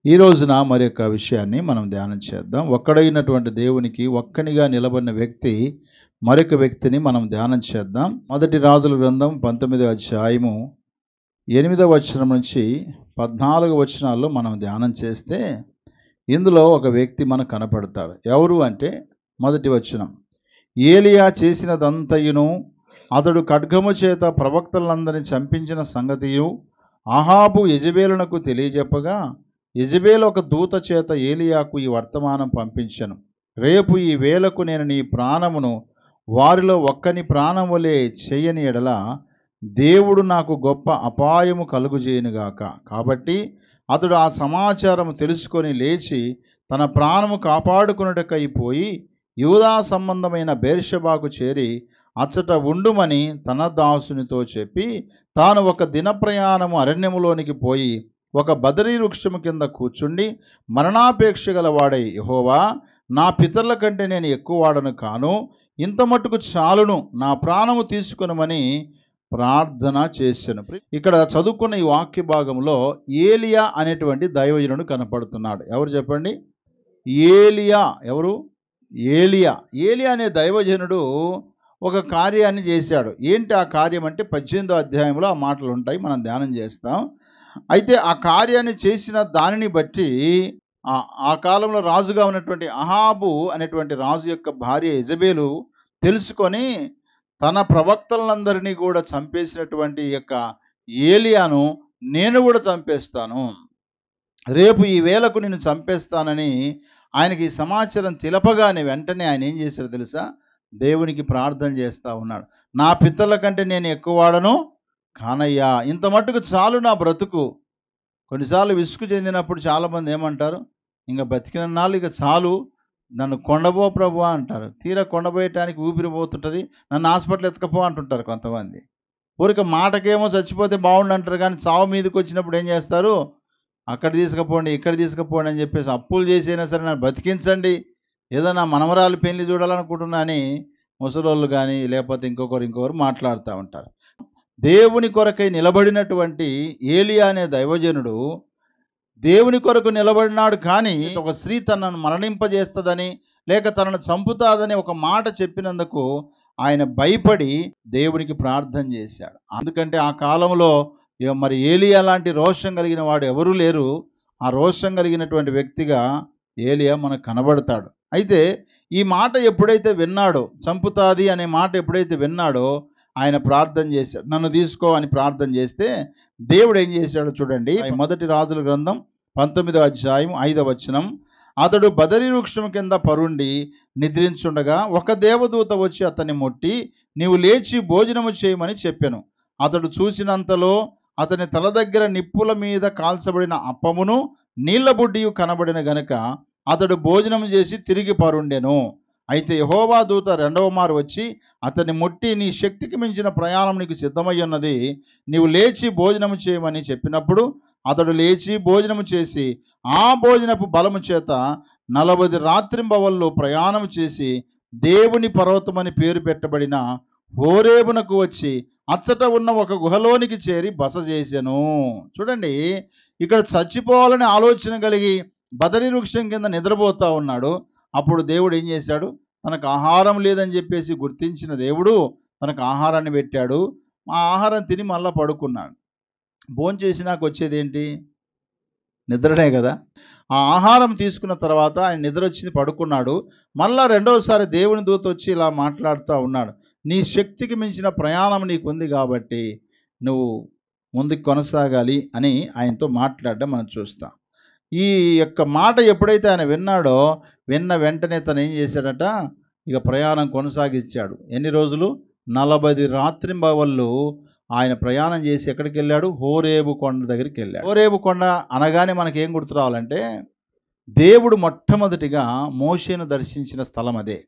ఈ రోజున మరి యొక్క విషయాన్ని మనం ధ్యానం చేద్దాం. ఒక్కడైనటువంటి దేవునికి ఒక్కనిగా నిలబడిన వ్యక్తి మరొక వ్యక్తిని మనం ధ్యానం చేద్దాం. మొదటి రాజుల గ్రంథం 19వ అధ్యాయము 8వ వచనం నుంచి 14 వచనాల్లో మనం ధ్యానం చేస్తే ఇందులో ఒక వ్యక్తి మనకు కనపడతాడు. ఎవరు అంటే మొదటి వచనం, ఏలియా చేసినదంతయును అతడు ఖడ్గము చేత ప్రవక్తలందరినీ చంపించిన సంగతియు అహాబు యెజెబెలునకు తెలియజెప్పగా యెజెబెలు ఒక దూత చేత ఏలియాకు ఈ వర్తమానం పంపించెను. రేపు ఈ వేళకు నేను నీ ప్రాణమును వారిలో ఒక్కని ప్రాణం వలె చేయని ఎడల దేవుడు నాకు గొప్ప అపాయము కలుగుజేయునుగాక. కాబట్టి అతడు ఆ సమాచారము తెలుసుకొని లేచి తన ప్రాణము కాపాడుకొనుటకై పోయి యూదా సంబంధమైన బెర్షెబాకు చేరి అచ్చట ఉండుమని తన దాసునితో చెప్పి తాను ఒక దిన ప్రయాణము అరణ్యములోనికి పోయి ఒక బదరీ వృక్షము కింద కూర్చుండి మరణాపేక్ష గలవాడై, యెహోవా, నా పితరుల కంటే నేను ఎక్కువ వాడను కాను, ఇంత మట్టుకు చాలును, నా ప్రాణము తీసుకొనమని ప్రార్థన చేశాను. ఇక్కడ చదువుకున్న ఈ వాక్య భాగంలో ఏలియా అనేటువంటి దైవజనుడు కనపడుతున్నాడు. ఎవరు చెప్పండి? ఏలియా. ఎవరు? ఏలియా. ఏలియా అనే దైవజనుడు ఒక కార్యాన్ని చేశాడు. ఏంటి ఆ కార్యం అంటే 18వ అధ్యాయంలో ఆ మాటలు ఉంటాయి, మనం ధ్యానం చేస్తాం. అయితే ఆ కార్యాన్ని చేసిన దానిని బట్టి ఆ కాలంలో రాజుగా ఉన్నటువంటి అహాబు అనేటువంటి రాజు యొక్క భార్య యెజెబెలు తెలుసుకొని తన ప్రవక్తలందరినీ కూడా చంపేసినటువంటి యొక్క ఏలియాను నేను కూడా చంపేస్తాను, రేపు ఈ వేళకు నేను చంపేస్తానని ఆయనకి ఈ సమాచారం తెలపగానే వెంటనే ఆయన ఏం చేశాడు తెలుసా? దేవునికి ప్రార్థన చేస్తూ ఉన్నాడు. నా పితరుల కంటే నేను ఎక్కువ వాడను కానయ్యా, ఇంత మట్టుకు చాలు నా బ్రతుకు. కొన్నిసార్లు విసుగు చెందినప్పుడు చాలామంది ఏమంటారు, ఇంకా బతికిన నాళ్ళు ఇక చాలు, నన్ను కొండబో ప్రభు అంటారు. తీరా కొండబోయటానికి ఊపిరిపోతుంటుంది, నన్ను హాస్పిటల్ ఎత్తుకపో అంటుంటారు కొంతమంది. ఊరిక మాటకేమో చచ్చిపోతే బాగుండు అంటారు, కానీ చావు మీదకి వచ్చినప్పుడు ఏం చేస్తారు? అక్కడ తీసుకుపోండి, ఇక్కడ తీసుకుపోండి అని చెప్పేసి అప్పులు చేసైనా సరే నన్ను బతికించండి, ఏదో నా మనమరాలు పెళ్లి చూడాలనుకుంటున్నా అని ముసలోళ్ళు కానీ లేకపోతే ఇంకొకరు మాట్లాడుతూ ఉంటారు. దేవుని కొరకై నిలబడినటువంటి ఏలియా అనే దైవజనుడు దేవుని కొరకు నిలబడినాడు. కానీ ఒక స్త్రీ తనను మరణింపజేస్తుందని లేక తనను చంపుతాదని ఒక మాట చెప్పినందుకు ఆయన భయపడి దేవునికి ప్రార్థన చేశాడు. అందుకంటే ఆ కాలంలో మరి ఏలియా లాంటి రోషం కలిగిన వాడు ఎవరూ లేరు. ఆ రోషం కలిగినటువంటి వ్యక్తిగా ఏలియా మనకు కనబడతాడు. అయితే ఈ మాట ఎప్పుడైతే విన్నాడో, చంపుతాది అనే మాట ఎప్పుడైతే విన్నాడో ఆయన ప్రార్థన చేశాడు. నన్ను తీసుకో అని ప్రార్థన చేస్తే దేవుడు ఏం చేశాడో చూడండి. మొదటి రాజుల గ్రంథం 19వ అధ్యాయం 5వ వచనం, అతడు బదరీ వృక్షం కింద పరుండి నిద్రించుండగా ఒక దేవదూత వచ్చి అతన్ని ముట్టి నీవు లేచి భోజనము చేయమని చెప్పెను. అతడు చూసినంతలో అతని తల దగ్గర నిప్పుల మీద కాల్చబడిన అప్పమును నీళ్ల బుడ్డియు కనబడిన గనుక అతడు భోజనం చేసి తిరిగి పరుండెను. అయితే యెహోవా దూత రెండవ మారు వచ్చి అతన్ని ముట్టి నీ శక్తికి మించిన ప్రయాణం నీకు సిద్ధమై ఉన్నది, నీవు లేచి భోజనము చేయమని చెప్పినప్పుడు అతడు లేచి భోజనము చేసి ఆ భోజనపు బలము చేత 40 రాత్రింబవళ్ళు ప్రయాణం చేసి దేవుని పర్వతమని పేరు పెట్టబడిన హోరేబునకు వచ్చి అచ్చట ఉన్న ఒక గుహలోనికి చేరి బస చేసెను. చూడండి, ఇక్కడ చచ్చిపోవాలని ఆలోచన కలిగి బదరీ వృక్షం కింద నిద్రపోతూ ఉన్నాడు. అప్పుడు దేవుడు ఏం చేశాడు? తనకు ఆహారం లేదని చెప్పేసి గుర్తించిన దేవుడు తనకు ఆహారాన్ని పెట్టాడు. ఆ ఆహారం తిని మళ్ళీ పడుకున్నాడు. భోంచేసినాక వచ్చేది ఏంటి? నిద్రనే కదా. ఆ ఆహారం తీసుకున్న తర్వాత ఆయన నిద్ర వచ్చింది, పడుకున్నాడు. మళ్ళా రెండవసారి దేవుని దూత వచ్చి ఇలా మాట్లాడుతూ ఉన్నాడు, నీ శక్తికి మించిన ప్రయాణం నీకుంది కాబట్టి నువ్వు ముందుకు కొనసాగాలి అని ఆయనతో మాట్లాడడం మనం చూస్తాం. ఈ యొక్క మాట ఎప్పుడైతే ఆయన విన్నాడో, విన్న వెంటనే తను ఏం చేశాడట? ఇక ప్రయాణం కొనసాగించాడు. ఎన్ని రోజులు? 40 రాత్రింబవళ్ళు ఆయన ప్రయాణం చేసి ఎక్కడికి వెళ్ళాడు? హోరేబు కొండ దగ్గరికి వెళ్ళాడు. హోరేబు కొండ అనగానే మనకేం గుర్తు రావాలంటే దేవుడు మొట్టమొదటిగా మోషేను దర్శించిన స్థలం అదే.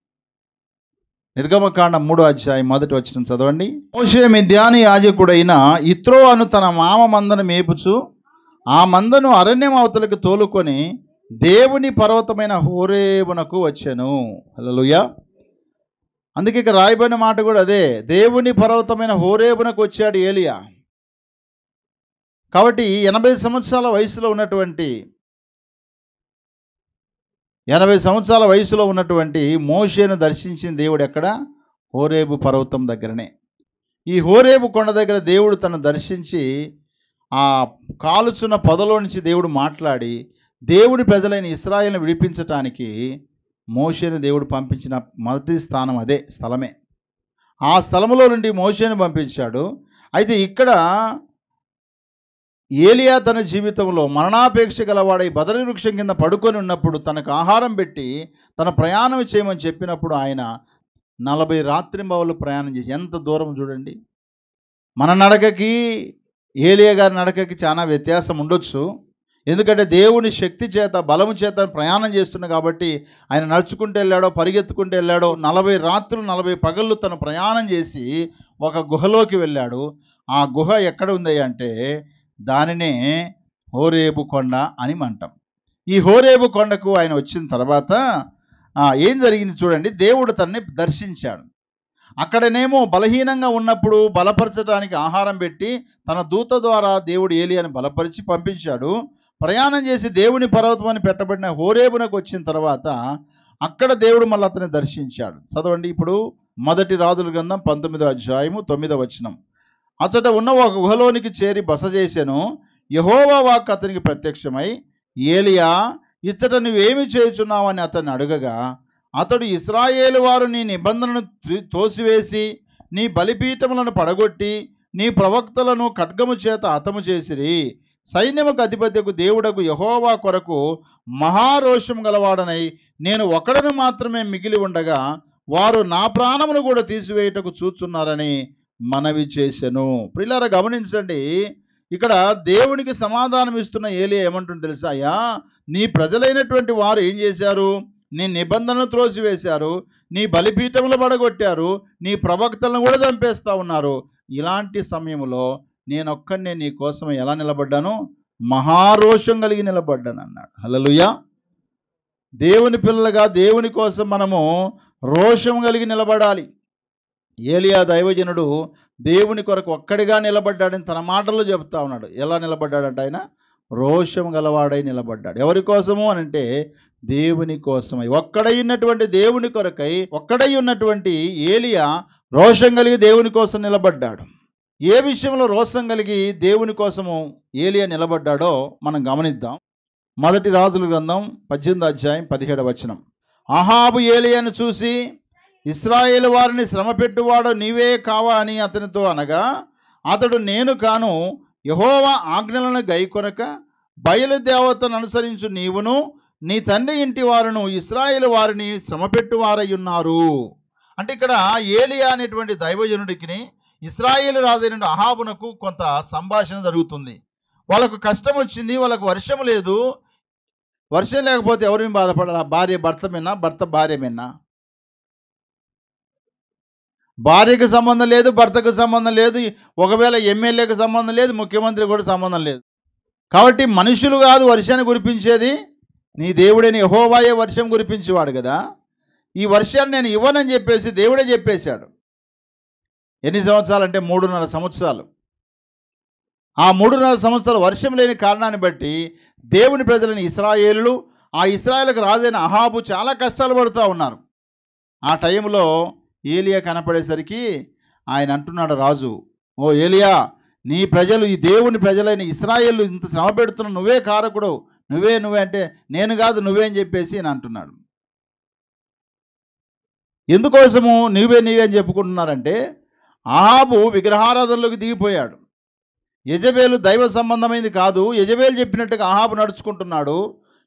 నిర్గమకాండం 3వ అధ్యాయం 1వ వచనం చదవండి. మోషే మిద్యాను యాజకుడైన యిత్రో అను తన మామ మందను మేపుచు ఆ మందను అరణ్యం అవతలకు తోలుకొని దేవుని పర్వతమైన హోరేబునకు వచ్చెను. హల్లెలూయా. అందుకే ఇక రాయబడిన మాట కూడా అదే, దేవుని పర్వతమైన హోరేబునకు వచ్చాడు ఏలియా. కాబట్టి 80 సంవత్సరాల వయసులో ఉన్నటువంటి 80 సంవత్సరాల వయసులో ఉన్నటువంటి మోషేను దర్శించిన దేవుడు ఎక్కడ? హోరేబు పర్వతం దగ్గరనే. ఈ హోరేబు కొండ దగ్గర దేవుడు తను దర్శించి ఆ కాలుచున్న పొదలో నుంచి దేవుడు మాట్లాడి దేవుడి ప్రజలైన ఇశ్రాయేలును విడిపించటానికి మోషేను దేవుడు పంపించిన మొదటి స్థానం అదే స్థలమే. ఆ స్థలములో నుండి మోషేను పంపించాడు. అయితే ఇక్కడ ఏలియా తన జీవితంలో మరణాపేక్ష గలవాడై బదరి వృక్షం కింద పడుకొని ఉన్నప్పుడు తనకు ఆహారం పెట్టి తన ప్రయాణం చేయమని చెప్పినప్పుడు ఆయన 40 రాత్రింబవళ్ళు ప్రయాణం చేసి, ఎంత దూరం చూడండి. మన నడకకి ఏలియా గారి నడకకి చాలా వ్యత్యాసం ఉండొచ్చు. ఎందుకంటే దేవుని శక్తి చేత బలము చేత ప్రయాణం చేస్తున్నాడు కాబట్టి ఆయన నడుచుకుంటూ వెళ్ళాడో పరిగెత్తుకుంటూ వెళ్ళాడో 40 రాత్రులు 40 పగళ్ళు తను ప్రయాణం చేసి ఒక గుహలోకి వెళ్ళాడు. ఆ గుహ ఎక్కడ ఉంది అంటే దానినే హోరేబు కొండ అని అంటాం. ఈ హోరేబు కొండకు ఆయన వచ్చిన తర్వాత ఏం జరిగింది చూడండి. దేవుడు తనని దర్శించాడు. అక్కడనేమో బలహీనంగా ఉన్నప్పుడు బలపరచడానికి ఆహారం పెట్టి తన దూత ద్వారా దేవుడు ఏలియాని బలపరిచి పంపించాడు. ప్రయాణం చేసి దేవుని పర్వతం అని పెట్టబడిన హోరేబునకు వచ్చిన తర్వాత అక్కడ దేవుడు మళ్ళీ అతన్ని దర్శించాడు. చదవండి ఇప్పుడు మొదటి రాజుల గ్రంథం 19వ అధ్యాయము 9వ వచనం. అతడు ఉన్న ఒక గుహలోనికి చేరి బస చేసెను. యెహోవా వాక్కు అతనికి ప్రత్యక్షమై, ఏలియా, ఇచ్చట నువ్వేమి చేయుచున్నావని అతన్ని అడగగా, అతడు, ఇశ్రాయేలు వారు నీ నిబంధనను తోసివేసి నీ బలిపీఠములను పడగొట్టి నీ ప్రవక్తలను ఖడ్గము చేత హతము చేసిరి. సైన్యముకు అధిపత్యకు దేవుడకు యెహోవా కొరకు మహారోషం గలవాడనై నేను ఒకడను మాత్రమే మిగిలి ఉండగా వారు నా ప్రాణమును కూడా తీసివేయుటకు చూచున్నారని మనవి చేసెను. ప్రియులారా గమనించండి, ఇక్కడ దేవునికి సమాధానం ఇస్తున్న ఏలియా ఏమంటుంది తెలుసా? అయ్యా, నీ ప్రజలైనటువంటి వారు ఏం చేశారు? నీ నిబంధనను త్రోసివేశారు, నీ బలిపీఠములు పడగొట్టారు, నీ ప్రవక్తలను కూడా చంపేస్తా ఉన్నారు. ఇలాంటి సమయంలో నేనొక్కడినే నీ కోసం ఎలా నిలబడ్డాను? మహారోషం కలిగి నిలబడ్డాను అన్నాడు. హల్లెలూయా. దేవుని పిల్లలుగా దేవుని కోసం మనము రోషం కలిగి నిలబడాలి. ఏలియా దైవజనుడు దేవుని కొరకు ఒక్కడిగా నిలబడ్డాడని తన మాటల్లో చెప్తా ఉన్నాడు. ఎలా నిలబడ్డాడంటే ఆయన రోషం గలవాడై నిలబడ్డాడు. ఎవరి కోసము అనంటే దేవుని కోసమై. ఒక్కడై ఉన్నటువంటి దేవుని కొరకై ఒక్కడై ఉన్నటువంటి ఏలియా రోషం కలిగి దేవుని కోసం నిలబడ్డాడు. ఏ విషయంలో రోషం కలిగి దేవుని కోసము ఏలియా నిలబడ్డాడో మనం గమనిద్దాం. మొదటి రాజుల గ్రంథం 18వ అధ్యాయం 17వ వచనం. అహాబు ఏలియాను చూసి, ఇశ్రాయేలు వారిని శ్రమపెట్టువాడు నీవే కావా అని అతనితో అనగా, అతడు, నేను కాను, యెహోవా ఆజ్ఞలను గైకొనక బయలుదేవతను అనుసరించు నీవును నీ తండ్రి ఇంటి వారును ఇశ్రాయేలు వారిని శ్రమపెట్టువారై ఉన్నారు. అంటే ఇక్కడ ఏలియా అనేటువంటి దైవజనుడికి ఇశ్రాయేలు రాజైన అహాబునకు కొంత సంభాషణ జరుగుతుంది. వాళ్ళకు కష్టం వచ్చింది, వాళ్ళకు వర్షం లేదు. వర్షం లేకపోతే ఎవరిని బాధపడాలి? భార్య భర్త మీనా, భర్త భార్య మీనా? భార్యకు సంబంధం లేదు, భర్తకు సంబంధం లేదు, ఒకవేళ ఎమ్మెల్యేకు సంబంధం లేదు, ముఖ్యమంత్రి కూడా సంబంధం లేదు. కాబట్టి మనుషులు కాదు వర్షాన్ని కురిపించేది, నీ దేవుడైన యెహోవాయే వర్షం కురిపించేవాడు కదా. ఈ వర్షాన్ని నేను ఇవ్వనని చెప్పేసి దేవుడే చెప్పేశాడు. ఎన్ని సంవత్సరాలు అంటే 3.5 సంవత్సరాలు. ఆ 3.5 సంవత్సరాలు వర్షం లేని కారణాన్ని బట్టి దేవుని ప్రజలైన ఇశ్రాయేలులు, ఆ ఇశ్రాయేలుకు రాజైన అహాబు చాలా కష్టాలు పడుతూ ఉన్నారు. ఆ టైంలో ఏలియా కనపడేసరికి ఆయన అంటున్నాడు, రాజు, ఓ ఏలియా, నీ ప్రజలు, ఈ దేవుని ప్రజలైన ఇశ్రాయేలు ఇంత శ్రమ పెడుతున్న నువ్వే కారకుడు, నువ్వే అంటే నేను కాదు నువ్వే అని చెప్పేసి ఆయన అంటున్నాడు. ఎందుకోసము నీవే అని చెప్పుకుంటున్నారంటే, అహాబు విగ్రహారాధనలోకి దిగిపోయాడు. యెజబేలు దైవ సంబంధమైంది కాదు. యెజబేలు చెప్పినట్టుగా అహాబు నడుచుకుంటున్నాడు,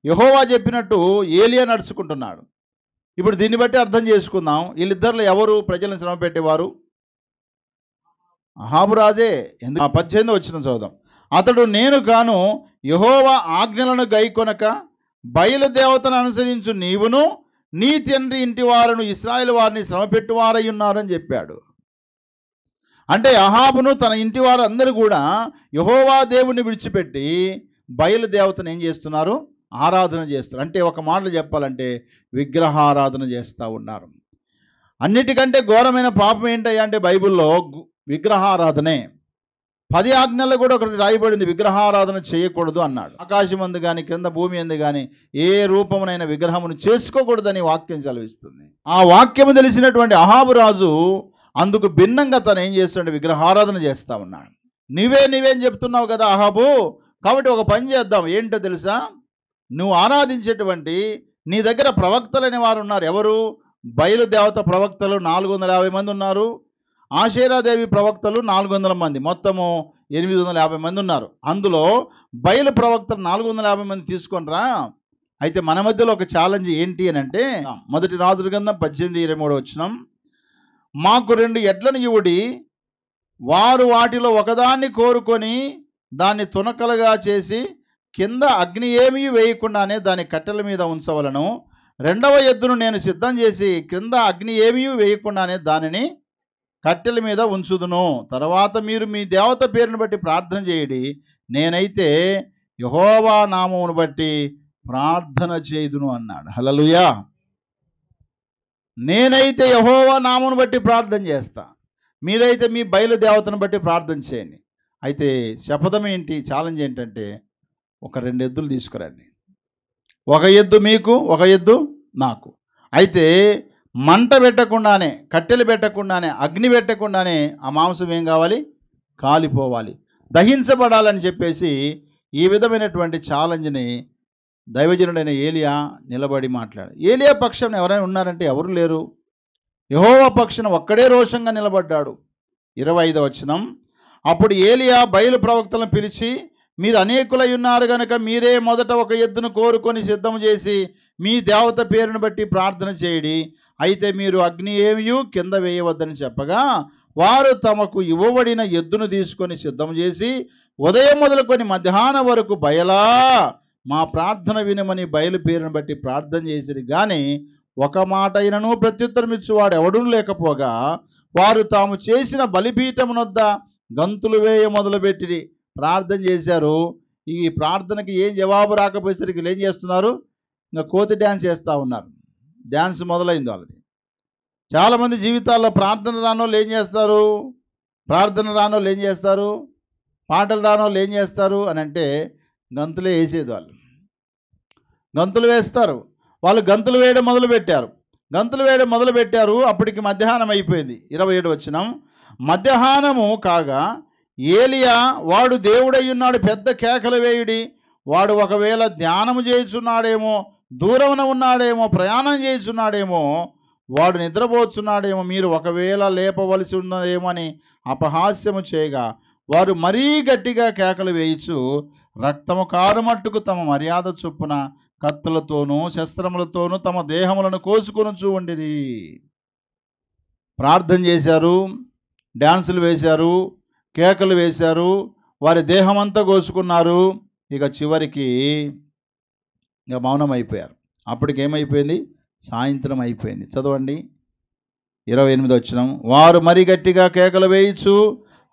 యెహోవా చెప్పినట్టు ఏలియా నడుచుకుంటున్నాడు. ఇప్పుడు దీన్ని బట్టి అర్థం చేసుకుందాం, వీళ్ళిద్దరిలో ఎవరు ప్రజలను శ్రమ పెట్టేవారు? అహాబు రాజే. ఎందుకు? 18వ వచనం చదువుదాం. అతడు, నేను కాను, యెహోవా ఆజ్ఞలను గైకొనక బయలుదేవతను అనుసరించు నీవును నీ తండ్రి ఇంటి వారును ఇశ్రాయేలు వారిని శ్రమ పెట్టువారై ఉన్నారని చెప్పాడు. అంటే అహాబును తన ఇంటి వారు అందరూ కూడా యెహోవా దేవుని విడిచిపెట్టి బయలుదేవతను ఏం చేస్తున్నారు? ఆరాధన చేస్తారు. అంటే ఒక మాటలు చెప్పాలంటే విగ్రహారాధన చేస్తూ ఉన్నారు. అన్నిటికంటే ఘోరమైన పాపం ఏంటయ్యా అంటే బైబిల్లో విగ్రహారాధనే. 10 ఆజ్ఞల్లో కూడా ఒకటి రాయబడింది, విగ్రహారాధన చేయకూడదు అన్నాడు. ఆకాశం అందు కానీ కింద భూమి అందు కానీ ఏ రూపమునైన విగ్రహమును చేసుకోకూడదని వాక్యం సెలవిస్తుంది. ఆ వాక్యము తెలిసినటువంటి అహాబు రాజు అందుకు భిన్నంగా తను ఏం చేస్తుంటే విగ్రహారాధన చేస్తా ఉన్నాడు. నీవేం చెప్తున్నావు కదా అహాబు, కాబట్టి ఒక పని చేద్దాం. ఏంటో తెలుసా, నువ్వు ఆరాధించేటువంటి నీ దగ్గర ప్రవక్తలనే వారు ఉన్నారు. ఎవరు? బయలుదేవత ప్రవక్తలు 450 మంది ఉన్నారు. ఆషేరాదేవి ప్రవక్తలు 400 మంది, మొత్తము 850 మంది ఉన్నారు. అందులో బయలు ప్రవక్తలు 450 మంది తీసుకొనిరా. అయితే మన మధ్యలో ఒక ఛాలెంజ్ ఏంటి అని అంటే, మొదటి రాజుల గ్రంథం 18:23 వచనం, మాకు 2 ఎడ్లను ఇవ్వుడి, వారు వాటిలో ఒకదాన్ని కోరుకొని దాన్ని తునకలుగా చేసి కింద అగ్ని ఏమీ వేయకుండానే దాని కట్టెల మీద ఉంచవలను. 2వ ఎద్దును నేను సిద్ధం చేసి క్రింద అగ్ని ఏమీ వేయకుండానే దానిని కట్టెల మీద ఉంచుదును. తర్వాత మీరు మీ దేవత పేరును బట్టి ప్రార్థన చేయండి, నేనైతే యెహోవా నామమును బట్టి ప్రార్థన చేయుదును అన్నాడు. హల్లెలూయా. నేనైతే యెహోవా నామమును బట్టి ప్రార్థన చేస్తా, మీరైతే మీ బయలుదేవతను బట్టి ప్రార్థన చేయండి. అయితే శపథం ఏంటి, ఛాలెంజ్ ఏంటంటే, ఒక 2 ఎద్దులు తీసుకురండి, ఒక ఎద్దు మీకు, ఒక ఎద్దు నాకు. అయితే మంట పెట్టకుండానే, కట్టెలు పెట్టకుండానే, అగ్ని పెట్టకుండానే ఆ మాంసం ఏం కావాలి? కాలిపోవాలి, దహించబడాలని చెప్పేసి ఈ విధమైనటువంటి ఛాలెంజ్ని దైవజనుడైన ఏలియా నిలబడి మాట్లాడు. ఏలియా పక్షం ఎవరైనా ఉన్నారంటే ఎవరు లేరు. యెహోవా పక్షాన ఒక్కడే రోషంగా నిలబడ్డాడు. 25వ వచనం, అప్పుడు ఏలియా బయలు ప్రవక్తలను పిలిచి, మీరు అనేకులై ఉన్నారు గనుక మీరే మొదట ఒక ఎద్దును కోరుకొని సిద్ధం చేసి మీ దేవత పేరును బట్టి ప్రార్థన చేయడి, అయితే మీరు అగ్ని ఏమియు కింద వేయవద్దని చెప్పగా, వారు తమకు ఇవ్వబడిన ఎద్దును తీసుకొని సిద్ధం చేసి ఉదయం మొదలుకొని మధ్యాహ్నం వరకు బయలా మా ప్రార్థన వినమని బయలు పేరును బట్టి ప్రార్థన చేసిరి. కానీ ఒక మాట అయినను ప్రత్యుత్తరం ఇచ్చువాడు ఎవడూ లేకపోగా వారు తాము చేసిన బలిపీఠమునొద్ద గంతులు వేయ మొదలుపెట్టి ప్రార్థన చేశారు. ఈ ప్రార్థనకి ఏం జవాబు రాకపోయేసరికి వీళ్ళు ఏం చేస్తున్నారు? ఇంకా కోతి డ్యాన్స్ చేస్తూ ఉన్నారు. డ్యాన్స్ మొదలైంది వాళ్ళది. చాలామంది జీవితాల్లో ప్రార్థన రానోళ్ళు ఏం చేస్తారు? పాటలు రానోళ్ళు ఏం చేస్తారు అని అంటే గంతులే వేసేది. వాళ్ళు గంతులు వేస్తారు. వాళ్ళు గంతులు వేయడం మొదలుపెట్టారు. అప్పటికి మధ్యాహ్నం అయిపోయింది. 27 వచనం, మధ్యాహ్నము కాగా ఏలియా వాడు దేవుడై ఉన్నాడు పెద్ద కేకలు వేయుడి, వాడు ఒకవేళ ధ్యానము చేయుచున్నాడేమో, దూరమున ఉన్నాడేమో, ప్రయాణం చేయుచున్నాడేమో, వాడు నిద్రపోతున్నాడేమో, మీరు ఒకవేళ లేపవలసి ఉన్నదేమో అని అపహాస్యము చేయగా వారు మరీ గట్టిగా కేకలు వేయిచు రక్తము కారుమట్టుకు తమ మర్యాద చొప్పున కత్తులతోనూ శస్త్రములతోనూ తమ దేహములను కోసుకొనుచూ ఉండిరి. ప్రార్థన చేశారు, డ్యాన్సులు వేశారు, కేకలు వేశారు, వారి దేహమంతా కోసుకున్నారు. ఇక చివరికి ఇక మౌనం అయిపోయారు. అప్పటికి ఏమైపోయింది? సాయంత్రం అయిపోయింది. చదవండి 28వ వచనం, వారు మరి గట్టిగా కేకలు వేయిచు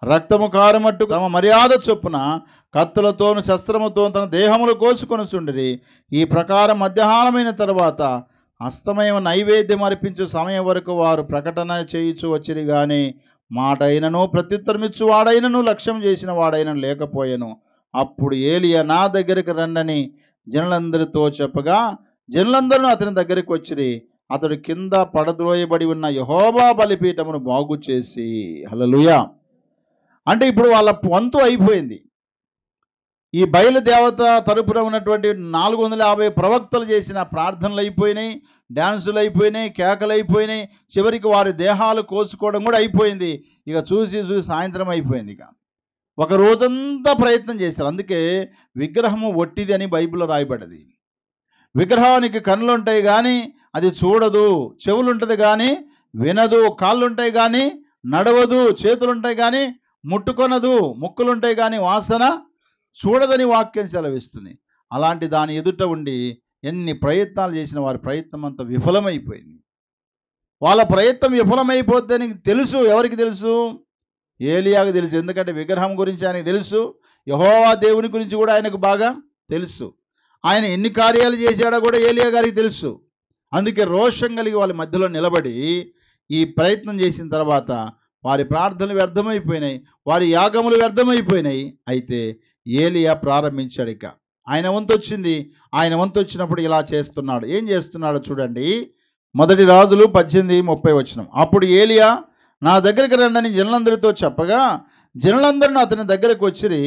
రక్తము కారుమట్టు తమ మర్యాద చొప్పున కత్తులతోను శస్త్రముతో తన దేహములు కోసుకొనుచుండిరి. ఈ ప్రకారం మధ్యాహ్నమైన తరువాత అస్తమయం నైవేద్యం అర్పించు సమయం వరకు వారు ప్రకటన చేయుచు వచ్చిరి. గాని మాట అయినను ప్రత్యుత్తరమిచ్చు వాడైనను లక్ష్యం చేసిన వాడైనను లేకపోయాను. అప్పుడు ఏలియా నా దగ్గరికి రండని జనులందరితో చెప్పగా జనులందరూ అతని దగ్గరికి వచ్చిరి. అతడు కింద పడద్రోయబడి ఉన్న యెహోవా బలిపీఠమును బాగు చేసి, హల్లెలూయా. అంటే ఇప్పుడు వాళ్ళ వంతు అయిపోయింది. ఈ బయలుదేవత తరపున ఉన్నటువంటి 450 ప్రవక్తలు చేసిన ప్రార్థనలు అయిపోయినాయి, డ్యాన్సులు అయిపోయినాయి, కేకలు అయిపోయినాయి, చివరికి వారి దేహాలు కోసుకోవడం కూడా అయిపోయింది. ఇక చూసి సాయంత్రం అయిపోయింది. ఇక ఒక రోజంతా ప్రయత్నం చేశారు. అందుకే విగ్రహము ఒట్టిది అని బైబిల్లో రాయబడ్డది. విగ్రహానికి కన్నులు ఉంటాయి కానీ అది చూడదు, చెవులు ఉంటుంది కానీ వినదు, కాళ్ళు ఉంటాయి కానీ నడవదు, చేతులు ఉంటాయి కానీ ముట్టుకొనదు, ముక్కులుంటాయి కానీ వాసన చూడదని వాక్యం సెలవిస్తుంది. అలాంటి దాని ఎదుట ఉండి ఎన్ని ప్రయత్నాలు చేసిన వారి ప్రయత్నం అంతా విఫలమైపోయింది. వాళ్ళ ప్రయత్నం విఫలమైపోద్దని తెలుసు. ఎవరికి తెలుసు? ఏలియాకు తెలుసు. ఎందుకంటే విగ్రహం గురించి ఆయనకు తెలుసు, యెహోవా దేవుని గురించి కూడా ఆయనకు బాగా తెలుసు. ఆయన ఎన్ని కార్యాలు చేశాడో కూడా ఏలియా గారికి తెలుసు. అందుకే రోషం కలిగి వాళ్ళ మధ్యలో నిలబడి ఈ ప్రయత్నం చేసిన తర్వాత వారి ప్రార్థనలు వ్యర్థమైపోయినాయి, వారి యాగములు వ్యర్థమైపోయినాయి. అయితే ఏలియా ప్రారంభించాడు. ఇక ఆయన వంతు వచ్చింది. ఆయన వంతు వచ్చినప్పుడు ఇలా చేస్తున్నాడు. ఏం చేస్తున్నాడో చూడండి. మొదటి రాజులు 18:30 వచనం. అప్పుడు ఏలియా నా దగ్గరికి రండని జనులందరితో చెప్పగా జనులందరూ అతని దగ్గరకు వచ్చిరి.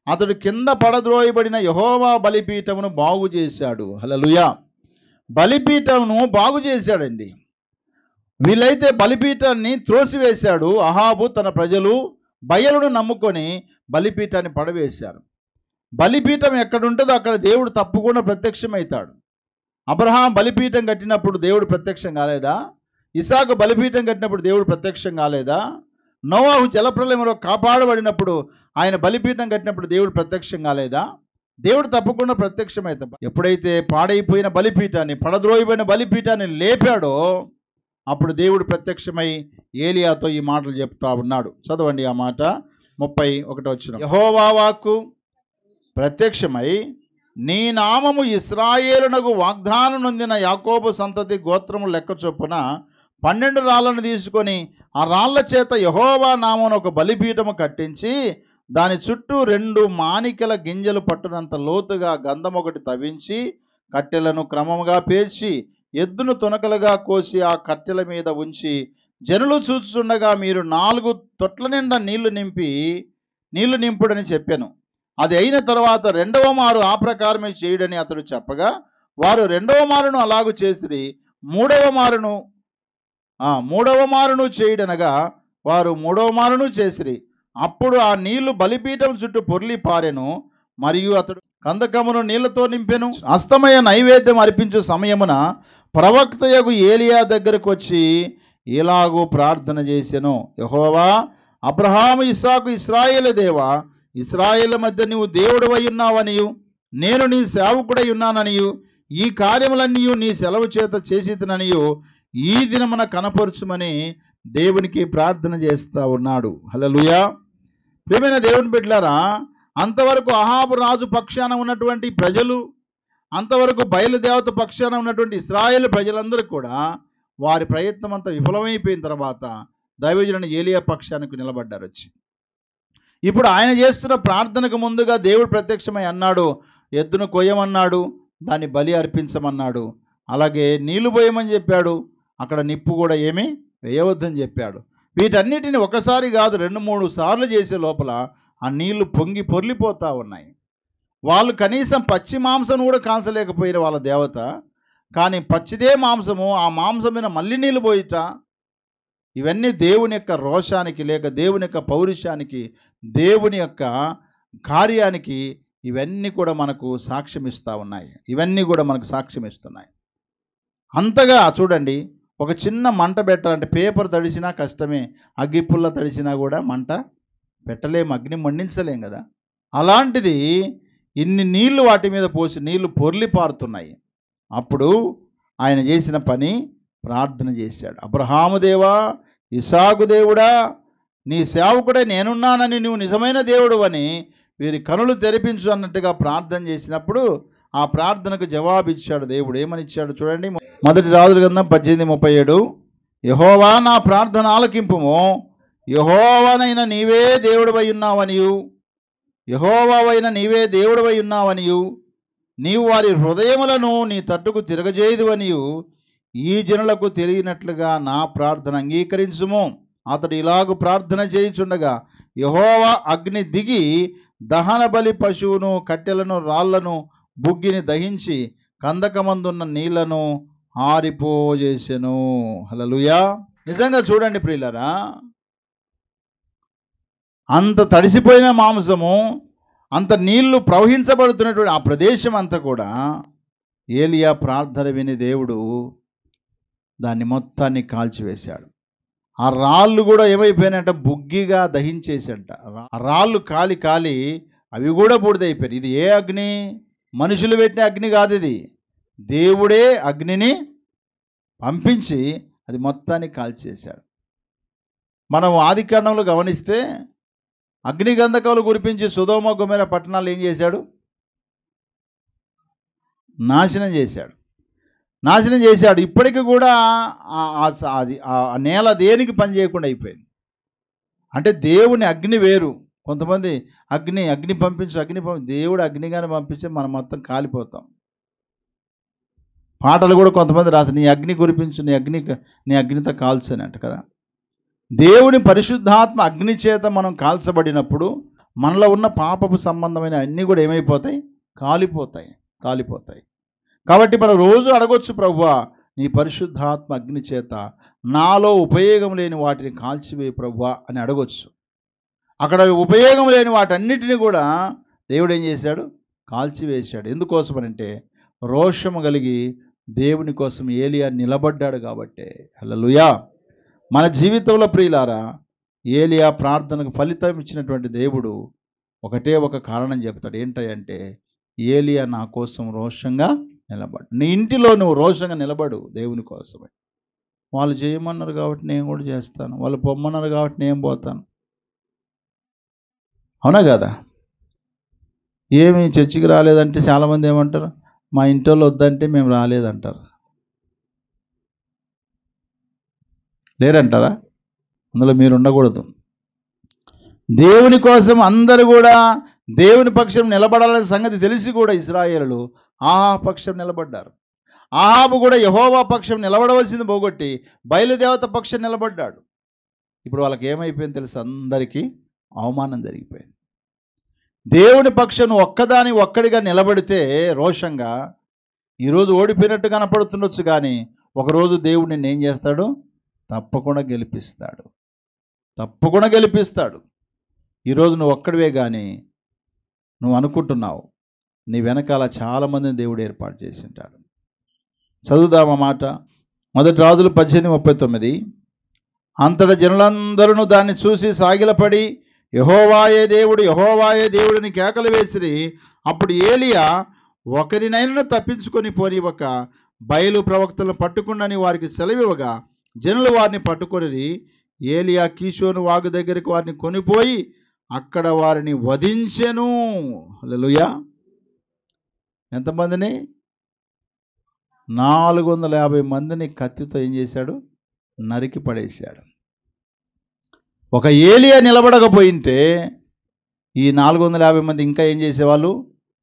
అతడు కింద పడద్రోయబడిన యెహోవా బలిపీఠమును బాగు చేశాడు. హల్లెలూయా. బలిపీఠమును బాగు చేశాడండి. వీళ్ళైతే బలిపీఠాన్ని త్రోసివేశాడు. అహాబు తన ప్రజలు బయలును నమ్ముకొని బలిపీఠాన్ని పడవేశారు. బలిపీఠం ఎక్కడుంటుందో అక్కడ దేవుడు తప్పకుండా ప్రత్యక్షమవుతాడు. అబ్రహాం బలిపీఠం కట్టినప్పుడు దేవుడు ప్రత్యక్షం కాలేదా? ఇసాకు బలిపీఠం కట్టినప్పుడు దేవుడు ప్రత్యక్షం కాలేదా? నోవాహు జలప్రలయంలో కాపాడబడినప్పుడు ఆయన బలిపీఠం కట్టినప్పుడు దేవుడు ప్రత్యక్షం కాలేదా? దేవుడు తప్పకుండా ప్రత్యక్షమవుతాడు. ఎప్పుడైతే పాడైపోయిన బలిపీఠాన్ని, పడద్రోయబడిన బలిపీఠాన్ని లేపాడో అప్పుడు దేవుడు ప్రత్యక్షమై ఏలియాతో ఈ మాటలు చెప్తా ఉన్నాడు. చదవండి ఆ మాట. 31 వచనం. యెహోవా వాక్కు ప్రత్యక్షమై నీ నామము ఇశ్రాయేలునకు వాగ్దానం నొందిన యాకోబు సంతతి గోత్రము లెక్క చొప్పున 12 రాళ్లను తీసుకొని ఆ రాళ్ల చేత యెహోవా నామమున ఒక బలిపీఠము కట్టించి దాని చుట్టూ 2 మాణికెల గింజలు పట్టునంత లోతుగా గంధం ఒకటి తవ్వించి కట్టెలను క్రమముగా పేర్చి ఎద్దును తునకలుగా కోసి ఆ కట్టెల మీద ఉంచి జనులు చూచుచుండగా మీరు 4 తొట్ల నిండా నీళ్లు నింపుడని చెప్పాను. అది అయిన తర్వాత 2వ మారు ఆ ప్రకారమే చేయుడని అతడు చెప్పగా వారు 2వ మారును అలాగు చేసిరి. 3వ మారును చేయుడనగా వారు 3వ మారును చేసిరి. అప్పుడు ఆ నీళ్లు బలిపీఠం చుట్టూ పొర్లి పారెను. మరియు అతడు కందకమును నీళ్లతో నింపెను. అస్తమయ నైవేద్యం అర్పించు సమయమున ప్రవక్తయగు ఏలియా దగ్గరకు వచ్చి ఇలాగూ ప్రార్థన చేసెను. యెహోవా, అబ్రహాము, ఇస్సాకు, ఇశ్రాయేలు దేవా, ఇశ్రాయేలు మధ్య నీవు దేవుడవై ఉన్నావనియు నేను నీ సేవకుడై ఉన్నాననియు ఈ కార్యములన్నీ నీ సెలవు చేత చేసిననియు ఈ దినమున కనపరుచుమని దేవునికి ప్రార్థన చేస్తా ఉన్నాడు. హల్లెలూయా. ప్రియమైన దేవుని బిడ్డలారా, అంతవరకు అహాబు రాజు పక్షాన ఉన్నటువంటి ప్రజలు, అంతవరకు బయలుదేవత పక్షాన ఉన్నటువంటి ఇశ్రాయేలు ప్రజలందరూ కూడా వారి ప్రయత్నం అంతా విఫలమైపోయిన తర్వాత దైవజనుని ఏలియా పక్షానికి నిలబడ్డారు వచ్చి. ఇప్పుడు ఆయన చేస్తున్న ప్రార్థనకు ముందుగా దేవుడు ప్రత్యక్షమై అన్నాడు, ఎద్దును కొయ్యమన్నాడు, దాన్ని బలి అర్పించమన్నాడు, అలాగే నీళ్లు పోయమని చెప్పాడు, అక్కడ నిప్పు కూడా ఏమీ వేయవద్దని చెప్పాడు. వీటన్నిటిని ఒకసారి కాదు 2-3 సార్లు చేసే లోపల ఆ నీళ్లు పొంగి పొర్లిపోతూ ఉన్నాయి. వాళ్ళు కనీసం పచ్చి మాంసం కూడా కాల్చలేకపోయిన వాళ్ళ దేవత, కానీ పచ్చిదే మాంసము, ఆ మాంసం మీద మళ్ళీ నీళ్ళు పోయిట. ఇవన్నీ దేవుని యొక్క రోషానికి, లేక దేవుని యొక్క పౌరుషానికి, దేవుని యొక్క కార్యానికి ఇవన్నీ కూడా మనకు సాక్ష్యం ఇస్తూ ఉన్నాయి. ఇవన్నీ కూడా మనకు సాక్ష్యం ఇస్తున్నాయి. అంతగా చూడండి, ఒక చిన్న మంట పెట్టాలంటే పేపర్ తడిసినా కష్టమే, అగ్గిపుల్ల తడిసినా కూడా మంట పెట్టలేము, అగ్ని మండించలేం కదా. అలాంటిది ఇన్ని నీళ్లు వాటి మీద పోసి నీళ్లు పొర్లి పారుతున్నాయి. అప్పుడు ఆయన చేసిన పని ప్రార్థన చేశాడు. అబ్రహాము దేవా, ఇసాకు దేవుడా, నీ సేవకుడే నేనున్నానని నువ్వు నిజమైన దేవుడు అని వీరి కనులు తెరిపించు అన్నట్టుగా ప్రార్థన చేసినప్పుడు ఆ ప్రార్థనకు జవాబిచ్చాడు దేవుడు. ఏమని ఇచ్చాడు చూడండి. మొదటి రాజుల గ్రంథం 18:37. యెహోవా, నా ప్రార్థన ఆలకింపుము, యెహోవానైన నీవే దేవుడవై ఉన్నావనియు యెహోవావైన నీవే దేవుడవై ఉన్నావనియు నీవు వారి హృదయములను నీ తట్టుకు తిరగజేయుదువనియు ఈ జనులకు తెలియనట్లుగా నా ప్రార్థన అంగీకరించుము. అతడు ఇలాగు ప్రార్థన చేయుచుండగా యెహోవా అగ్ని దిగి దహన బలి పశువును, కట్టెలను, రాళ్లను, బుగ్గిని దహించి కందకమందున్న నీళ్లను ఆరిపోజేసెను. హల్లెలూయా. నిజంగా చూడండి ప్రియులారా, అంత తడిసిపోయిన మాంసము, అంత నీళ్లు ప్రవహించబడుతున్నటువంటి ఆ ప్రదేశం అంతా కూడా ఏలియా ప్రార్థన విని దేవుడు దాన్ని మొత్తాన్ని కాల్చివేశాడు. ఆ రాళ్ళు కూడా ఏమైపోయినాయంట, బుగ్గిగా దహించేసంట. ఆ రాళ్ళు కాలి కాలి అవి కూడా బూడిదైపోయాయి. ఇది ఏ అగ్ని? మనుషులు పెట్టిన అగ్ని కాదు, ఇది దేవుడే అగ్నిని పంపించి అది మొత్తాన్ని కాల్చేశాడు. మనం ఆదికాండంలో గమనిస్తే అగ్నిగంధకాలు కురిపించి సొదొమ గొమొర్రా పట్టణాలు ఏం చేశాడు? నాశనం చేశాడు. ఇప్పటికీ కూడా ఆ నేల దేనికి పని చేయకుండా అయిపోయింది. అంటే దేవుని అగ్ని వేరు. కొంతమంది అగ్ని పంపించు దేవుడు అగ్నిగానే పంపిస్తే మనం మొత్తం కాలిపోతాం. పాటలు కూడా కొంతమంది రాస్తారు, నీ అగ్ని కురిపించు, నీ అగ్నితో కాల్చని అంట కదా. దేవుని పరిశుద్ధాత్మ అగ్ని చేత మనం కాల్చబడినప్పుడు మనలో ఉన్న పాపపు సంబంధమైన అన్నీ కూడా ఏమైపోతాయి? కాలిపోతాయి. కాబట్టి మనం రోజు అడగొచ్చు, ప్రభువా నీ పరిశుద్ధాత్మ అగ్ని చేత నాలో ఉపయోగం లేని వాటిని కాల్చివేయి ప్రభువా అని అడగొచ్చు. అక్కడ ఉపయోగం లేని వాటన్నిటిని కూడా దేవుడు ఏం చేశాడు? కాల్చివేశాడు. ఎందుకోసమనంటే రోషము కలిగి దేవుని కోసం ఏలియా నిలబడ్డాడు కాబట్టి. హల్లెలూయా. మన జీవితంలో ప్రియులారా, ఏలియా ప్రార్థనకు ఫలితం ఇచ్చినటువంటి దేవుడు ఒకటే ఒక కారణం చెప్తాడు. ఏంటంటే ఏలియా నా కోసం రోషంగా నిలబడు. నీ ఇంటిలో నువ్వు రోషంగా నిలబడు దేవుని కోసమే. వాళ్ళు చేయమన్నారు కాబట్టి నేను కూడా చేస్తాను, వాళ్ళు పొమ్మన్నారు కాబట్టి నేను పోతాను. అవునా కదా? ఏమి చర్చికి రాలేదంటే చాలామంది ఏమంటారు? మా ఇంటి వాళ్ళు వద్దంటే మేము రాలేదంటారు. లేరంటారా? అందులో మీరు ఉండకూడదు. దేవుని కోసం అందరూ కూడా దేవుని పక్షం నిలబడాలనే సంగతి తెలిసి కూడా ఇశ్రాయేలులు ఆహాబు పక్షం నిలబడ్డారు. ఆహాబు కూడా యెహోవా పక్షం నిలబడవలసింది పోగొట్టి బయలుదేవత పక్షం నిలబడ్డాడు. ఇప్పుడు వాళ్ళకి ఏమైపోయింది తెలుసు? అందరికీ అవమానం జరిగిపోయింది. దేవుని పక్షం ఒక్కడిగా నిలబడితే రోషంగా ఈరోజు ఓడిపోయినట్టు కనపడుతుండొచ్చు, కానీ ఒకరోజు దేవుడు నిన్ను ఏం చేస్తాడు? తప్పకుండా గెలిపిస్తాడు. ఈరోజు నువ్వు ఒక్కడివే కానీ నువ్వు అనుకుంటున్నావు, నీ వెనకాల చాలామందిని దేవుడు ఏర్పాటు చేసి ఉంటాడు. చదువుదామా మాట. 1 రాజులు 18:39. అంతటా జనులందరూ దాన్ని చూసి సాగిలపడి యెహోవాయే దేవుడని కేకలు వేసిరి. అప్పుడు ఏలియా ఒకరినైనా తప్పించుకొని పోనివ్వక బయలు ప్రవక్తలను పట్టుకున్నని వారికి సెలవివ్వగా జనులు వారిని పట్టుకొని ఏలియా కీషోను వాగు దగ్గరికి వారిని కొనిపోయి అక్కడ వారిని వధించెను. హల్లెలూయా. ఎంతమందిని? 450 మందిని కత్తితో ఏం చేశాడు? నరికి పడేశాడు. ఒక ఏలియా నిలబడకపోయింటే ఈ 450 మంది ఇంకా ఏం చేసేవాళ్ళు?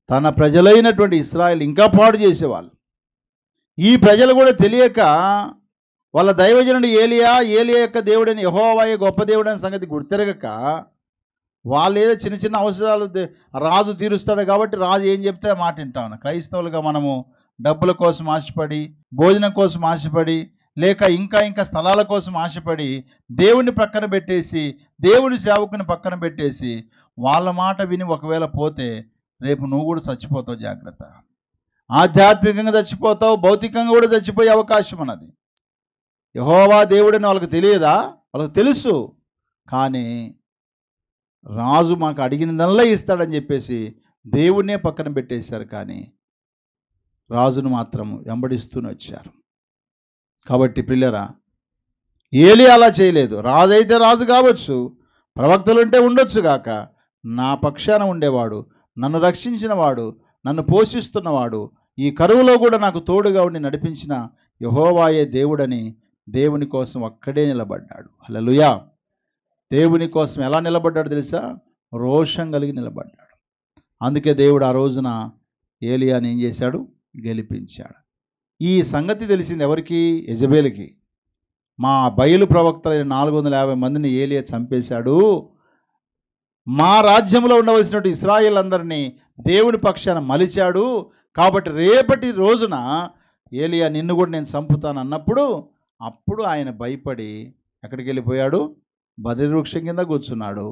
తన ప్రజలైనటువంటి ఇశ్రాయేలు ఇంకా పాడు చేసేవాళ్ళు. ఈ ప్రజలు కూడా తెలియక వాళ్ళ దైవజనుడు ఏలియా యొక్క దేవుడని యెహోవాయే గొప్ప దేవుడని సంగతి గుర్తెరగక వాళ్ళు ఏదో చిన్న చిన్న అవసరాలు రాజు తీరుస్తాడు కాబట్టి రాజు ఏం చెప్తే ఆ మాట వింటాను. క్రైస్తవులుగా మనము డబ్బుల కోసం ఆశపడి, భోజనం కోసం ఆశపడి, లేక ఇంకా స్థలాల కోసం ఆశపడి దేవుని పక్కన పెట్టేసి, దేవుని సేవకుని పక్కన పెట్టేసి వాళ్ళ మాట విని ఒకవేళ పోతే రేపు నువ్వు కూడా చచ్చిపోతావు. జాగ్రత్త. ఆధ్యాత్మికంగా చచ్చిపోతావు, భౌతికంగా కూడా చచ్చిపోయే అవకాశం ఉన్నది. యెహోవా దేవుడని వాళ్ళకి తెలియదా? వాళ్ళకి తెలుసు. కానీ రాజు మాకు అడిగినదల్లా ఇస్తాడని చెప్పేసి దేవుణ్ణే పక్కన పెట్టేశారు, కానీ రాజును మాత్రం వెంబడిస్తూనే వచ్చారు. కాబట్టి పిల్లరా, ఏలియా అలా చేయలేదు. రాజు అయితే రాజు కావచ్చు, ప్రవక్తలు ఉంటే ఉండొచ్చు గాక, నా పక్షాన ఉండేవాడు, నన్ను రక్షించినవాడు, నన్ను పోషిస్తున్నవాడు, ఈ కరువులో కూడా నాకు తోడుగా ఉండి నడిపించిన యెహోవాయే దేవుడని దేవుని కోసం ఒక్కడే నిలబడ్డాడు. హల్లెలూయా. దేవుని కోసం ఎలా నిలబడ్డాడు తెలుసా? రోషం కలిగి నిలబడ్డాడు. అందుకే దేవుడు ఆ రోజున ఏలియాని ఏం చేశాడు? గెలిపించాడు. ఈ సంగతి తెలిసింది ఎవరికి? యెజబేలుకి. మా బయలు ప్రవక్తలైన 450 మందిని ఏలియా చంపేశాడు, మా రాజ్యంలో ఉండవలసినట్టు ఇశ్రాయేల్ అందరినీ దేవుని పక్షాన మలిచాడు, కాబట్టి రేపటి రోజున ఏలియా నిన్ను కూడా నేను చంపుతాను అన్నప్పుడు అప్పుడు ఆయన భయపడి ఎక్కడికి వెళ్ళిపోయాడు? బదరి వృక్షం కింద కూర్చున్నాడు.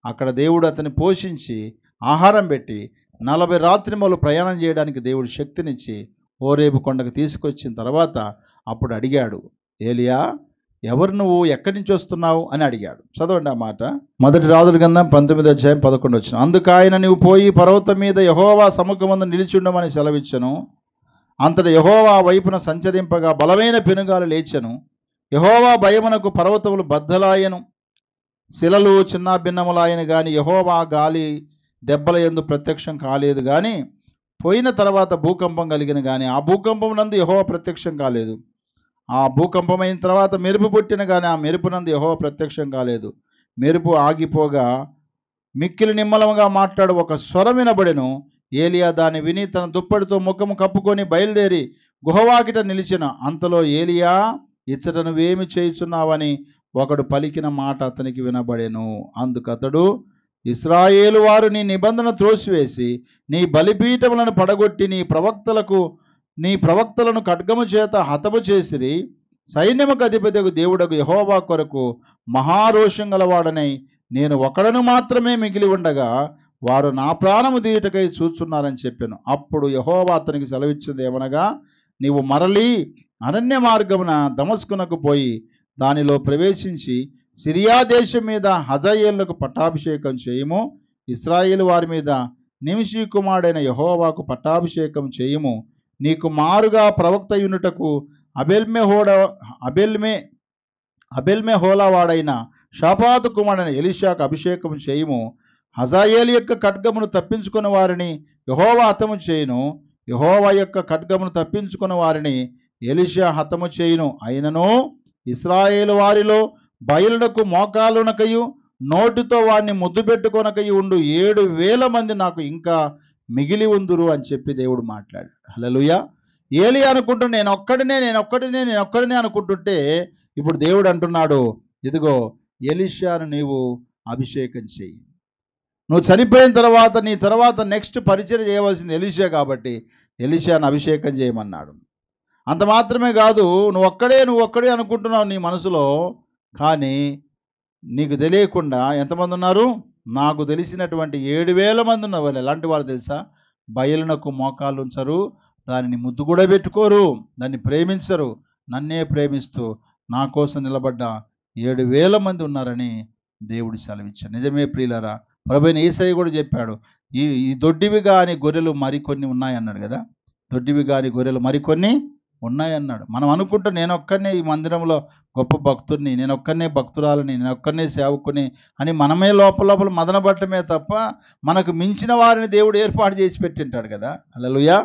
అక్కడ దేవుడు అతన్ని పోషించి ఆహారం పెట్టి 40 రాత్రిమలు ప్రయాణం చేయడానికి దేవుడు శక్తినిచ్చి హోరేబు కొండకు తీసుకొచ్చిన తర్వాత అప్పుడు అడిగాడు, ఏలియా ఎవరు నువ్వు, ఎక్కడి నుంచి వస్తున్నావు అని అడిగాడు. చదవండి ఆ మాట. 1 రాజుల గ్రంథం 19:11. అందుకు ఆయన, నువ్వు పోయి పర్వతం మీద యెహోవా సముఖమందు నిలిచి ఉండమని సెలవిచ్చెను. అంతటా యెహోవా వైపున సంచరింపగా బలమైన పెనుగాలు లేచెను. యెహోవా భయమునకు పర్వతములు బద్దలాయెను, శిలలు చిన్న భిన్నములాయను, కానీ యెహోవా గాలి దెబ్బల యందు ప్రత్యక్షం కాలేదు. కానీ పోయిన తర్వాత భూకంపం కలిగిన, కానీ ఆ భూకంపం నందు యెహోవా ప్రత్యక్షం కాలేదు. ఆ భూకంపమైన తర్వాత మెరుపు పుట్టిన, కానీ ఆ మెరుపు నందు యెహోవా ప్రత్యక్షం కాలేదు. మెరుపు ఆగిపోగా మిక్కిలి నిమ్మలముగా మాట్లాడు ఒక స్వరం వినబడెను. ఏలియా దాన్ని విని తన దుప్పటితో ముఖము కప్పుకొని బయలుదేరి గుహవాకిట నిలిచెను. అంతలో ఏలియా, ఇచ్చట నువ్వేమి చేయుచున్నావని ఒకడు పలికిన మాట అతనికి వినబడెను. అందుకతడు, ఇశ్రాయేలు వారు నీ నిబంధన త్రోసివేసి నీ బలిపీఠములను పడగొట్టి నీ ప్రవక్తలను ఖడ్గము చేత హతము చేసిరి. సైన్యముకు అధిపతికు దేవుడకు యెహోవా కొరకు మహారోషం గలవాడనై నేను ఒకడను మాత్రమే మిగిలి ఉండగా వారు నా ప్రాణము తీయుటకై చూచున్నారని చెప్పాను. అప్పుడు యెహోవా అతనికి సెలవిచ్చింది ఏమనగా, నీవు మరలి అరణ్య మార్గమున దమస్కునకు పోయి దానిలో ప్రవేశించి సిరియా దేశం మీద హజాయేలుకు పట్టాభిషేకం చేయుము. ఇశ్రాయేలు వారి మీద నిమిషి కుమారుడైన యెహోవాకు పట్టాభిషేకం చేయుము. నీకు మారుగా ప్రవక్త యునుటకు అబెల్మే హోలావాడైన షాపాతు కుమారుడైన ఎలీషాకు అభిషేకం చేయుము. హజాయేలు యొక్క ఖడ్గమును తప్పించుకున్న వారిని యెహోవా హతము చేయును. యెహోవా యొక్క ఖడ్గమును తప్పించుకున్న వారిని ఎలీషా హతము చేయును. అయినను ఇశ్రాయేలు వారిలో బయలునకు మోకాలునకయు నోటితో వారిని ముద్దు పెట్టుకొనకయు ఉండు 7,000 మంది నాకు ఇంకా మిగిలి ఉందురు అని చెప్పి దేవుడు మాట్లాడాడు. హల్లెలూయా. ఏలియా అనుకుంటూ నేను ఒక్కడినే అనుకుంటుంటే ఇప్పుడు దేవుడు అంటున్నాడు, ఇదిగో ఎలీషాను నీవు అభిషేకం చెయ్యి. నువ్వు చనిపోయిన తర్వాత నీ తర్వాత నెక్స్ట్ పరిచయం చేయవలసింది ఎలీషా కాబట్టి ఎలీషాను అభిషేకం చేయమన్నాడు. అంత మాత్రమే కాదు, నువ్వు ఒక్కడే అనుకుంటున్నావు నీ మనసులో, కానీ నీకు తెలియకుండా ఎంతమంది ఉన్నారు? నాకు తెలిసినటువంటి 7,000 మంది ఉన్నారు. వాళ్ళు ఎలాంటి వారు తెలుసా? బయలునకు మోకాలు ఉంచరు, దానిని ముద్దు కూడా పెట్టుకోరు, దాన్ని ప్రేమించరు. నన్నే ప్రేమిస్తూ నా కోసం నిలబడ్డ 7,000 మంది ఉన్నారని దేవుడు సెలవిచ్చాడు. నిజమే ప్రియులారా, ప్రభువైన యేసయ్య కూడా చెప్పాడు, ఈ దొడ్డివి కాని గొర్రెలు మరికొన్ని ఉన్నాయన్నాడు కదా. దొడ్డివి కాని గొర్రెలు మరికొన్ని ఉన్నాయన్నాడు. మనం అనుకుంటాం నేనొక్కనే ఈ మందిరంలో గొప్ప భక్తుడిని, నేనొక్కనే భక్తురాలని, నేనొక్కనే సేవకుని అని మనమే లోపల మదనపడటమే తప్ప మనకు మించిన వారిని దేవుడు ఏర్పాటు చేసి పెట్టింటాడు కదా. హల్లెలూయా.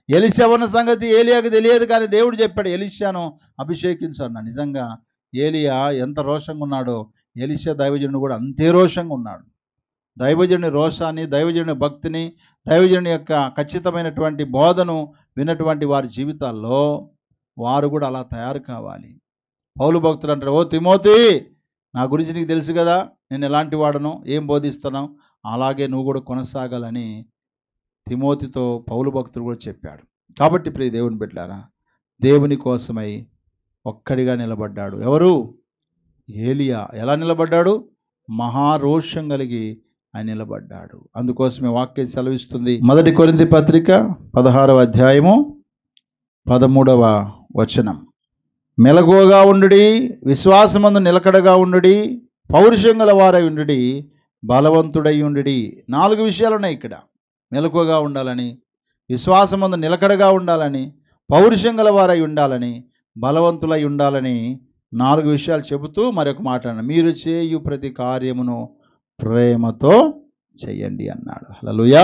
ఎలీషా ఉన్న సంగతి ఏలియాకు తెలియదు, కానీ దేవుడు చెప్పాడు ఎలీషాను అభిషేకించు. నిజంగా ఏలియా ఎంత రోషంగా ఉన్నాడో ఎలీషా దైవజనుడు కూడా అంతే రోషంగా ఉన్నాడు. దైవజనుని రోషాన్ని, దైవజనుని భక్తిని, దైవజనుని యొక్క ఖచ్చితమైనటువంటి బోధను విన్నటువంటి వారి జీవితాల్లో వారు కూడా అలా తయారు కావాలి. పౌలు భక్తుడు అంటారు, ఓ తిమోతి, నా గురించి నీకు తెలుసు కదా, నేను ఎలాంటి వాడను, ఏం బోధిస్తున్నావు, అలాగే నువ్వు కూడా కొనసాగాలని తిమోతితో పౌలు భక్తుడు కూడా చెప్పాడు. కాబట్టి ప్రియ దేవుని బిడ్డలారా, దేవుని కోసమై ఒక్కడిగా నిలబడ్డాడు. ఎవరు? ఏలియా. ఎలా నిలబడ్డాడు? మహారోషం కలిగి ఆయన నిలబడ్డాడు. అందుకోసమే వాక్యం సెలవిస్తుంది. 1 కొరింథీ పత్రిక 16వ అధ్యాయము 13వ వచనం. మెలకువగా ఉండుడి, విశ్వాసమందు నిలకడగా ఉండుడి, పౌరుషం గల వారై ఉండుడి, బలవంతుడై ఉండుడి. 4 విషయాలు ఉన్నాయి ఇక్కడ. మెలకువగా ఉండాలని, విశ్వాసమందు నిలకడగా ఉండాలని, పౌరుషం గల వారై ఉండాలని, బలవంతులై ఉండాలని 4 విషయాలు చెబుతూ మరొక మాట అన్నాడు, మీరు చేయు ప్రతి కార్యమును ప్రేమతో చెయ్యండి అన్నాడు. హల్లెలూయా.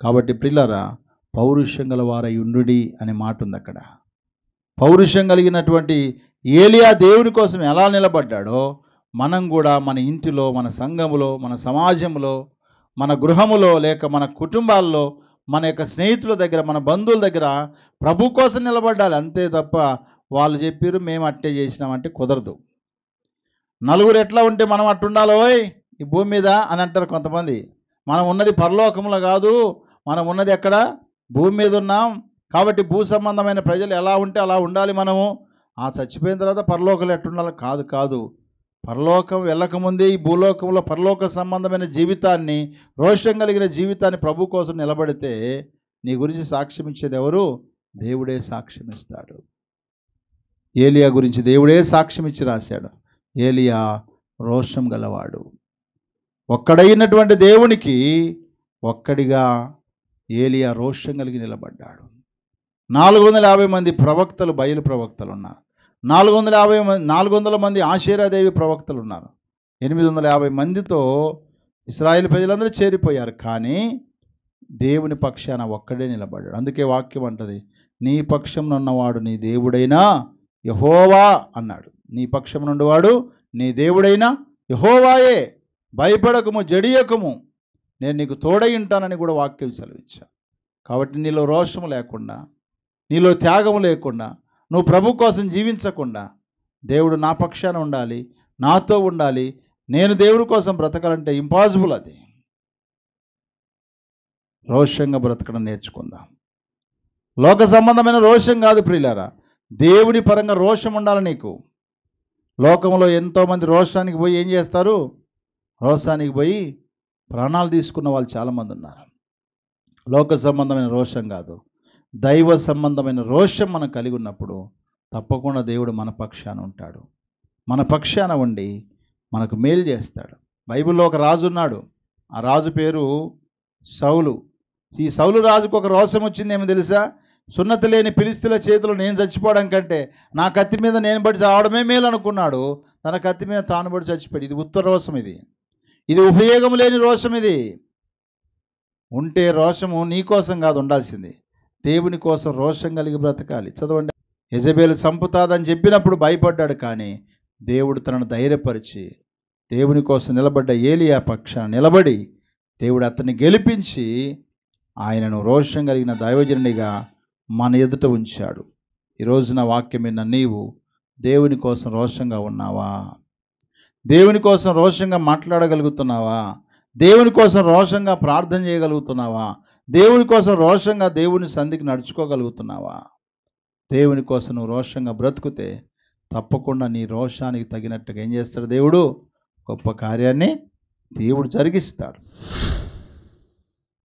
కాబట్టి ప్రియులారా, పౌరుషం గల వారై ఉండుడి అనే మాట ఉంది అక్కడ. పౌరుషం కలిగినటువంటి ఏలియా దేవుని కోసం ఎలా నిలబడ్డాడో మనం కూడా మన ఇంటిలో, మన సంఘములో, మన సమాజంలో, మన గృహములో, లేక మన కుటుంబాల్లో, మన యొక్క స్నేహితుల దగ్గర, మన బంధువుల దగ్గర ప్రభు కోసం నిలబడాలి. అంతే తప్ప వాళ్ళు చెప్పారు మేము అట్టే చేసినామంటే కుదరదు. నలుగురు ఎట్లా ఉంటే మనం అట్టుండాలో ఈ భూమి మీద అని అంటారు కొంతమంది. మనం ఉన్నది పరలోకంలో కాదు, మనం ఉన్నది ఎక్కడ? భూమి మీద ఉన్నాం. కాబట్టి భూ సంబంధమైన ప్రజలు ఎలా ఉంటే అలా ఉండాలి మనము. ఆ చచ్చిపోయిన తర్వాత పరలోకంలో ఎట్టుండాలి? కాదు. పరలోకం వెళ్ళకముందే ఈ భూలోకంలో పరలోక సంబంధమైన జీవితాన్ని, రోషం కలిగిన జీవితాన్ని ప్రభు కోసం నిలబడితే నీ గురించి సాక్ష్యం ఇచ్చేది ఎవరు? దేవుడే సాక్ష్యం ఇస్తాడు. ఏలియా గురించి దేవుడే సాక్ష్యం ఇచ్చి రాశాడు. ఏలియా రోషం గలవాడు. ఒక్కడైనటువంటి దేవునికి ఒక్కడిగా ఏలియా రోషం కలిగి నిలబడ్డాడు. 450 మంది ప్రవక్తలు, బయలు ప్రవక్తలు ఉన్నారు. 400 మంది ఆషేరాదేవి ప్రవక్తలు ఉన్నారు. 850 మందితో ఇశ్రాయేలు ప్రజలందరూ చేరిపోయారు. కానీ దేవుని పక్షాన ఒక్కడే నిలబడ్డాడు. అందుకే వాక్యం అంటది, నీ పక్షం ఉన్నవాడు నీ దేవుడైనా యెహోవా అన్నాడు. నీ పక్షం నుండివాడు నీ దేవుడైనా యెహోవాయే, భయపడకము, జడియకము, నేను నీకు తోడై ఉంటానని కూడా వాక్యం సెలవిచ్చా. కాబట్టి నీలో రోషము లేకుండా, నీలో త్యాగం లేకుండా, నువ్వు ప్రభు కోసం జీవించకుండా, దేవుడు నా పక్షాన ఉండాలి, నాతో ఉండాలి, నేను దేవుడి కోసం బ్రతకాలంటే ఇంపాసిబుల్. అది రోషంగా బ్రతకడం నేర్చుకుందాం. లోక సంబంధమైన రోషం కాదు ప్రియులారా, దేవుని పరంగా రోషం ఉండాలి నీకు. లోకంలో ఎంతోమంది రోషానికి పోయి ఏం చేస్తారు? రోషానికి పోయి ప్రాణాలు తీసుకున్న వాళ్ళు చాలామంది ఉన్నారు. లోక సంబంధమైన రోషం కాదు, దైవ సంబంధమైన రోషం మనం కలిగి ఉన్నప్పుడు తప్పకుండా దేవుడు మన పక్షాన ఉంటాడు. మన పక్షాన ఉండి మనకు మేలు చేస్తాడు. బైబిల్లో ఒక రాజు ఉన్నాడు. ఆ రాజు పేరు సౌలు. ఈ సౌలు రాజుకు ఒక రోషం వచ్చిందేమో తెలుసా? సున్నతి లేని ఫిలిష్తీయుల చేతిలో నేను చచ్చిపోవడం కంటే నా కత్తి మీద నేను పడి చావడమే మేలు అనుకున్నాడు. తన కత్తి మీద తాను పడి చచ్చిపోయాడు. ఇది ఉత్తర రోషం. ఇది ఉపయోగం లేని రోషం. ఇది ఉంటే రోషము నీ కోసం కాదు ఉండాల్సింది, దేవుని కోసం రోషం కలిగి బ్రతకాలి. చదవండి. యెజబెలు చంపుతాదని చెప్పినప్పుడు భయపడ్డాడు, కానీ దేవుడు తనను ధైర్యపరిచి దేవుని కోసం నిలబడ్డ ఏలియా పక్షాన నిలబడి దేవుడు అతన్ని గెలిపించి ఆయనను రోషం కలిగిన దైవజనునిగా మన ఎదుట ఉంచాడు. ఈరోజు నా వాక్యం విన్న నీవు దేవుని కోసం రోషంగా ఉన్నావా? దేవుని కోసం రోషంగా మాట్లాడగలుగుతున్నావా? దేవుని కోసం రోషంగా ప్రార్థన చేయగలుగుతున్నావా? దేవుని కోసం రోషంగా దేవుని సంధికి నడుచుకోగలుగుతున్నావా? దేవుని కోసం నువ్వు రోషంగా బ్రతుకుతే తప్పకుండా నీ రోషానికి తగినట్టుగా ఏం చేస్తాడు? దేవుడు గొప్ప కార్యాన్ని దేవుడు జరిగిస్తాడు.